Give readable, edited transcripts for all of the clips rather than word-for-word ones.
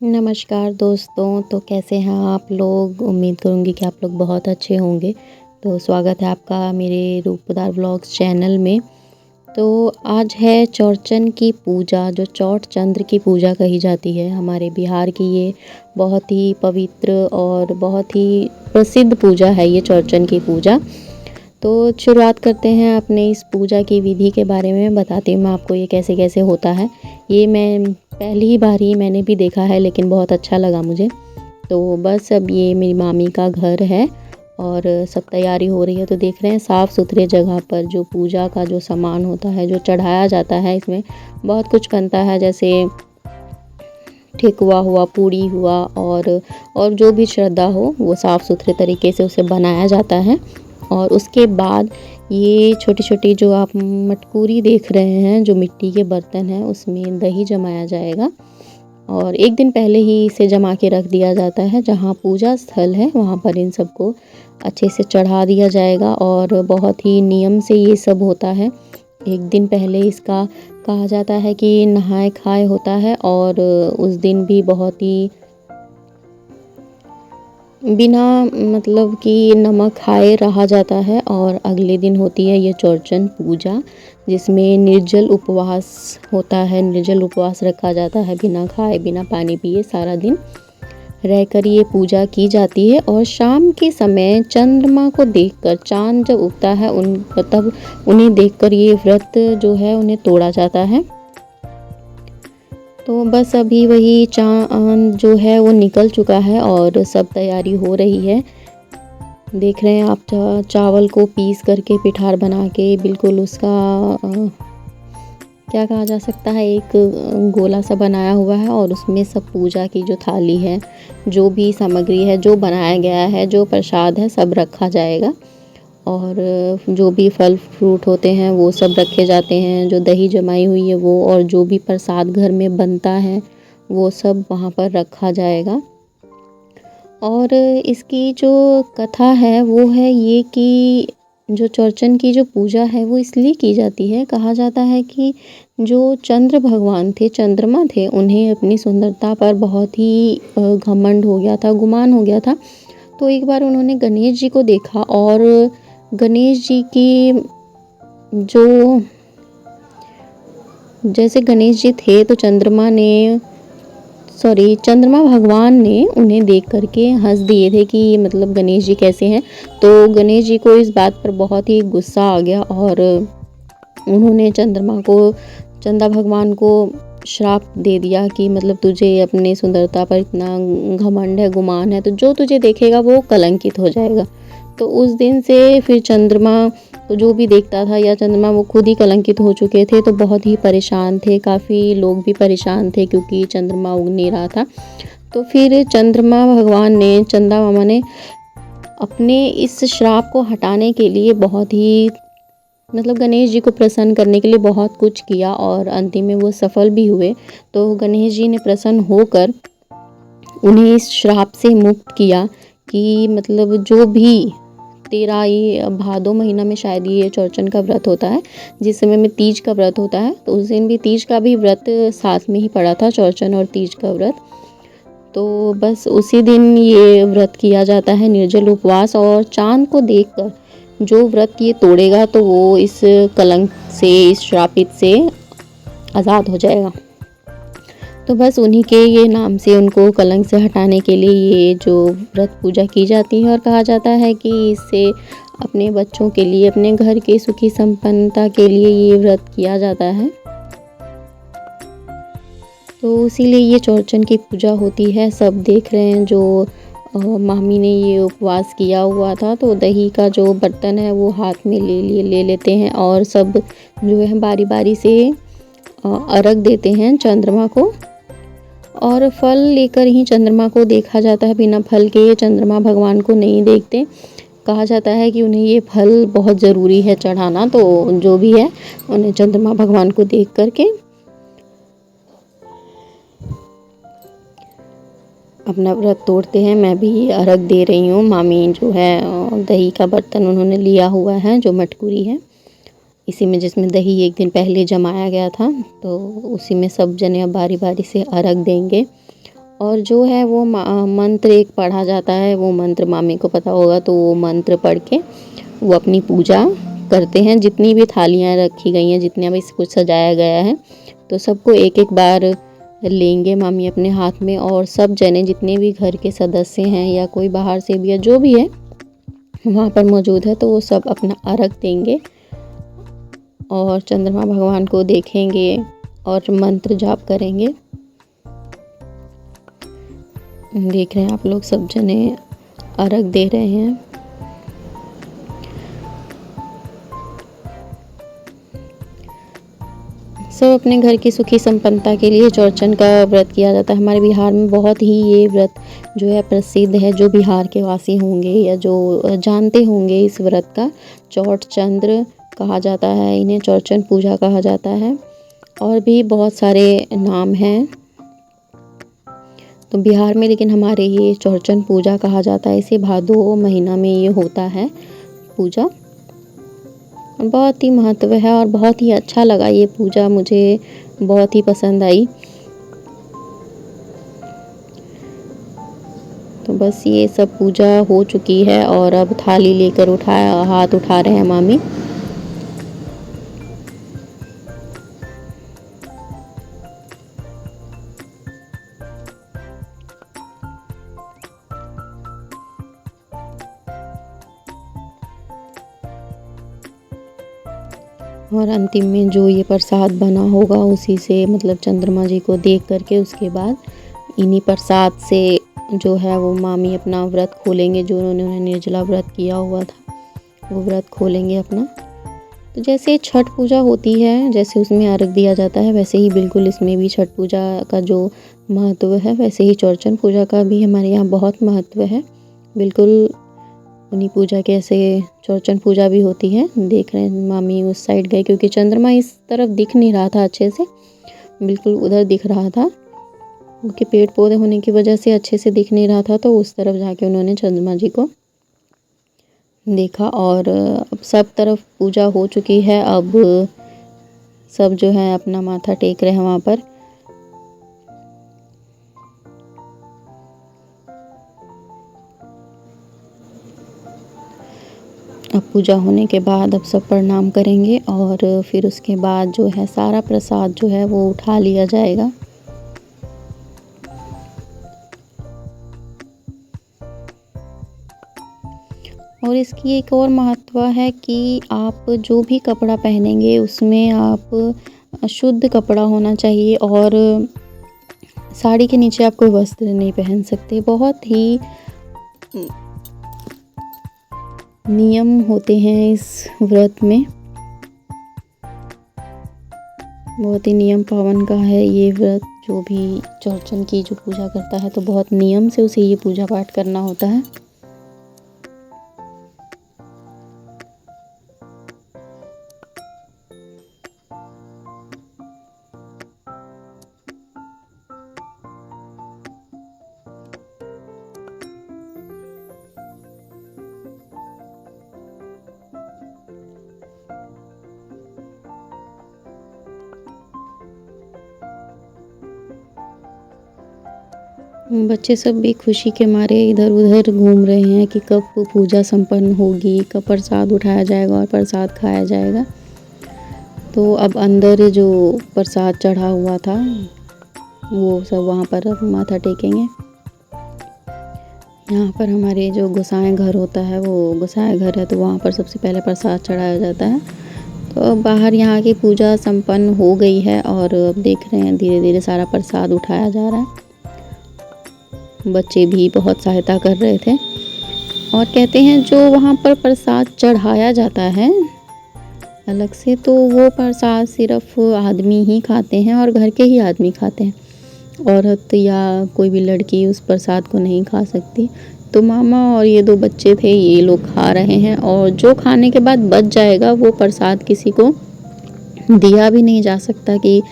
नमस्कार दोस्तों, तो कैसे हैं आप लोग? उम्मीद करूँगी कि आप लोग बहुत अच्छे होंगे। तो स्वागत है आपका मेरे रूपदार व्लॉग्स चैनल में। तो आज है चौरचन की पूजा, जो चौठ चंद्र की पूजा कही जाती है। हमारे बिहार की ये बहुत ही पवित्र और बहुत ही प्रसिद्ध पूजा है ये चौरचन की पूजा। तो शुरुआत करते हैं अपने इस पूजा की विधि के बारे में। बताती हूँ मैं आपको ये कैसे-कैसे होता है। ये मैं पहली ही बार ही मैंने भी देखा है, लेकिन बहुत अच्छा लगा मुझे। तो बस अब ये मेरी मामी का घर है और सब तैयारी हो रही है। तो देख रहे हैं साफ़-सुथरे जगह पर जो पूजा का जो सामान होता है, जो चढ़ाया जाता है, इसमें बहुत कुछ बनता है, जैसे ठेकुआ हुआ, पूड़ी हुआ और जो भी श्रद्धा हो वो साफ़-सुथरे तरीके से उसे बनाया जाता है। और उसके बाद ये छोटी-छोटी जो आप मटकूरी देख रहे हैं, जो मिट्टी के बर्तन हैं, उसमें दही जमाया जाएगा और एक दिन पहले ही इसे जमा के रख दिया जाता है। जहाँ पूजा स्थल है वहाँ पर इन सबको अच्छे से चढ़ा दिया जाएगा और बहुत ही नियम से ये सब होता है। एक दिन पहले इसका कहा जाता है कि नहाए-खाए होता है और उस दिन भी बहुत ही बिना मतलब कि नमक खाए रहा जाता है। और अगले दिन होती है ये चौरचन पूजा, जिसमें निर्जल उपवास होता है। निर्जल उपवास रखा जाता है, बिना खाए बिना पानी पिए सारा दिन रहकर ये पूजा की जाती है। और शाम के समय चंद्रमा को देखकर, चाँद जब उगता है तब उन्हें देखकर ये व्रत जो है उन्हें तोड़ा जाता है। तो बस अभी वही चाँद जो है वो निकल चुका है और सब तैयारी हो रही है। देख रहे हैं आप चावल को पीस करके पिठार बना के बिल्कुल उसका क्या कहा जा सकता है, एक गोला सा बनाया हुआ है और उसमें सब पूजा की जो थाली है, जो भी सामग्री है, जो बनाया गया है, जो प्रसाद है, सब रखा जाएगा। और जो भी फल फ्रूट होते हैं वो सब रखे जाते हैं, जो दही जमाई हुई है वो, और जो भी प्रसाद घर में बनता है वो सब वहाँ पर रखा जाएगा। और इसकी जो कथा है वो है ये कि जो चौरचन की जो पूजा है वो इसलिए की जाती है। कहा जाता है कि जो चंद्र भगवान थे, चंद्रमा थे, उन्हें अपनी सुंदरता पर बहुत ही घमंड हो गया था, गुमान हो गया था। तो एक बार उन्होंने गणेश जी को देखा और गणेश जी की जो जैसे गणेश जी थे तो चंद्रमा भगवान ने उन्हें देख करके हंस दिए थे कि मतलब गणेश जी कैसे हैं। तो गणेश जी को इस बात पर बहुत ही गुस्सा आ गया और उन्होंने चंदा भगवान को श्राप दे दिया कि मतलब तुझे अपने सुंदरता पर इतना घमंड है, गुमान है, तो जो तुझे देखेगा वो कलंकित हो जाएगा। तो उस दिन से फिर चंद्रमा को जो भी देखता था, या चंद्रमा वो खुद ही कलंकित हो चुके थे, तो बहुत ही परेशान थे। काफ़ी लोग भी परेशान थे क्योंकि चंद्रमा उग नहीं रहा था। तो फिर चंद्रमा भगवान ने, चंदा मामा ने अपने इस श्राप को हटाने के लिए बहुत ही मतलब गणेश जी को प्रसन्न करने के लिए बहुत कुछ किया और अंतिम में वो सफल भी हुए। तो गणेश जी ने प्रसन्न होकर उन्हें इस श्राप से मुक्त किया कि मतलब जो भी तेरा ये भादो महीना में शायद ये चौरचन का व्रत होता है, जिस समय में तीज का व्रत होता है, तो उस दिन भी तीज का भी व्रत साथ में ही पड़ा था, चौरचन और तीज का व्रत। तो बस उसी दिन ये व्रत किया जाता है, निर्जल उपवास। और चाँद को देखकर जो व्रत ये तोड़ेगा तो वो इस कलंक से, इस श्रापित से आज़ाद हो जाएगा। तो बस उन्हीं के ये नाम से उनको कलंक से हटाने के लिए ये जो व्रत पूजा की जाती है। और कहा जाता है कि इससे अपने बच्चों के लिए, अपने घर के सुखी संपन्नता के लिए ये व्रत किया जाता है। तो इसीलिए ये चौरचन की पूजा होती है। सब देख रहे हैं जो मामी ने ये उपवास किया हुआ था, तो दही का जो बर्तन है वो हाथ में ले लेते हैं और सब जो है बारी-बारी से अर्घ देते हैं चंद्रमा को। और फल लेकर ही चंद्रमा को देखा जाता है, बिना फल के चंद्रमा भगवान को नहीं देखते। कहा जाता है कि उन्हें ये फल बहुत ज़रूरी है चढ़ाना, तो जो भी है उन्हें चंद्रमा भगवान को देख करके अपना व्रत तोड़ते हैं। मैं भी अर्घ दे रही हूँ। मामी जो है दही का बर्तन उन्होंने लिया हुआ है, जो मटकूरी है, इसी में जिसमें दही एक दिन पहले जमाया गया था, तो उसी में सब जने अब बारी बारी से अर्घ देंगे। और जो है वो मंत्र एक पढ़ा जाता है, वो मंत्र मामी को पता होगा, तो वो मंत्र पढ़ के वो अपनी पूजा करते हैं। जितनी भी थालियाँ रखी गई हैं, जितना भी कुछ सजाया गया है, तो सबको एक एक बार लेंगे मामी अपने हाथ में, और सब जने जितने भी घर के सदस्य हैं या कोई बाहर से भी है, जो भी है वहाँ पर मौजूद है, तो वो सब अपना अर्घ देंगे और चंद्रमा भगवान को देखेंगे और मंत्र जाप करेंगे। देख रहे हैं आप लोग, सब जने अर्घ दे रहे हैं। सब अपने घर की सुखी संपन्नता के लिए चौरचन का व्रत किया जाता है। हमारे बिहार में बहुत ही ये व्रत जो है प्रसिद्ध है। जो बिहार के वासी होंगे या जो जानते होंगे इस व्रत का, चौड़चंद्र कहा जाता है, इन्हें चौरचन पूजा कहा जाता है, और भी बहुत सारे नाम हैं तो बिहार में, लेकिन हमारे ये चौरचन पूजा कहा जाता है। इसे भादो महीना में ये होता है पूजा। बहुत ही महत्व है और बहुत ही अच्छा लगा ये पूजा, मुझे बहुत ही पसंद आई। तो बस ये सब पूजा हो चुकी है और अब थाली लेकर हाथ उठा रहे हैं मामी। और अंतिम में जो ये प्रसाद बना होगा उसी से, मतलब चंद्रमा जी को देख करके, उसके बाद इन्हीं प्रसाद से जो है वो मामी अपना व्रत खोलेंगे। जो उन्होंने निर्जला व्रत किया हुआ था वो व्रत खोलेंगे अपना। तो जैसे छठ पूजा होती है, जैसे उसमें अर्घ दिया जाता है, वैसे ही बिल्कुल इसमें भी छठ पूजा का जो महत्व है, वैसे ही चौरचन पूजा का भी हमारे यहाँ बहुत महत्व है। बिल्कुल उन्हीं पूजा के ऐसे चौरचन पूजा भी होती है। देख रहे हैं मामी उस साइड गए, क्योंकि चंद्रमा इस तरफ दिख नहीं रहा था अच्छे से, बिल्कुल उधर दिख रहा था। उनके पेड़ पौधे होने की वजह से अच्छे से दिख नहीं रहा था, तो उस तरफ जाके उन्होंने चंद्रमा जी को देखा। और अब सब तरफ पूजा हो चुकी है। अब सब जो है अपना माथा टेक रहे हैं वहाँ पर। अब पूजा होने के बाद अब सब प्रणाम करेंगे और फिर उसके बाद जो है सारा प्रसाद जो है वो उठा लिया जाएगा। और इसकी एक और महत्व है कि आप जो भी कपड़ा पहनेंगे उसमें आप शुद्ध कपड़ा होना चाहिए, और साड़ी के नीचे आप कोई वस्त्र नहीं पहन सकते। बहुत ही नियम होते हैं इस व्रत में, बहुत ही नियम पावन का है ये व्रत। जो भी चौरचन की जो पूजा करता है तो बहुत नियम से उसे ये पूजा पाठ करना होता है। बच्चे सब भी खुशी के मारे इधर उधर घूम रहे हैं कि कब पूजा संपन्न होगी, कब प्रसाद उठाया जाएगा और प्रसाद खाया जाएगा। तो अब अंदर जो प्रसाद चढ़ा हुआ था वो सब वहाँ पर अब माथा टेकेंगे। यहाँ पर हमारे जो गोसाई घर होता है, वो गोसाई घर है, तो वहाँ पर सबसे पहले प्रसाद चढ़ाया जाता है। तो अब बाहर यहाँ की पूजा संपन्न हो गई है और अब देख रहे हैं धीरे धीरे सारा प्रसाद उठाया जा रहा है। बच्चे भी बहुत सहायता कर रहे थे। और कहते हैं जो वहाँ पर प्रसाद चढ़ाया जाता है अलग से, तो वो प्रसाद सिर्फ आदमी ही खाते हैं और घर के ही आदमी खाते हैं। औरत या कोई भी लड़की उस प्रसाद को नहीं खा सकती। तो मामा और ये दो बच्चे थे, ये लोग खा रहे हैं, और जो खाने के बाद बच जाएगा वो प्रसाद किसी को दिया भी नहीं जा सकता कि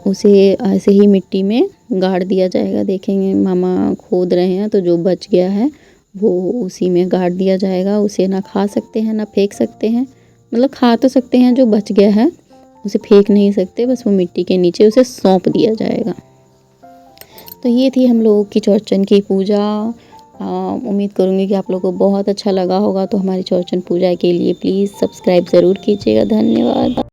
उसे ऐसे ही मिट्टी में गाड़ दिया जाएगा। देखेंगे मामा खोद रहे हैं, तो जो बच गया है वो उसी में गाड़ दिया जाएगा। उसे ना खा सकते हैं ना फेंक सकते हैं, मतलब खा तो सकते हैं, जो बच गया है उसे फेंक नहीं सकते, बस वो मिट्टी के नीचे उसे सौंप दिया जाएगा। तो ये थी हम लोगों की चौरचन की पूजा। उम्मीद करूँगी कि आप लोगों को बहुत अच्छा लगा होगा। तो हमारी चौरचन पूजा के लिए प्लीज़ सब्सक्राइब ज़रूर कीजिएगा। धन्यवाद।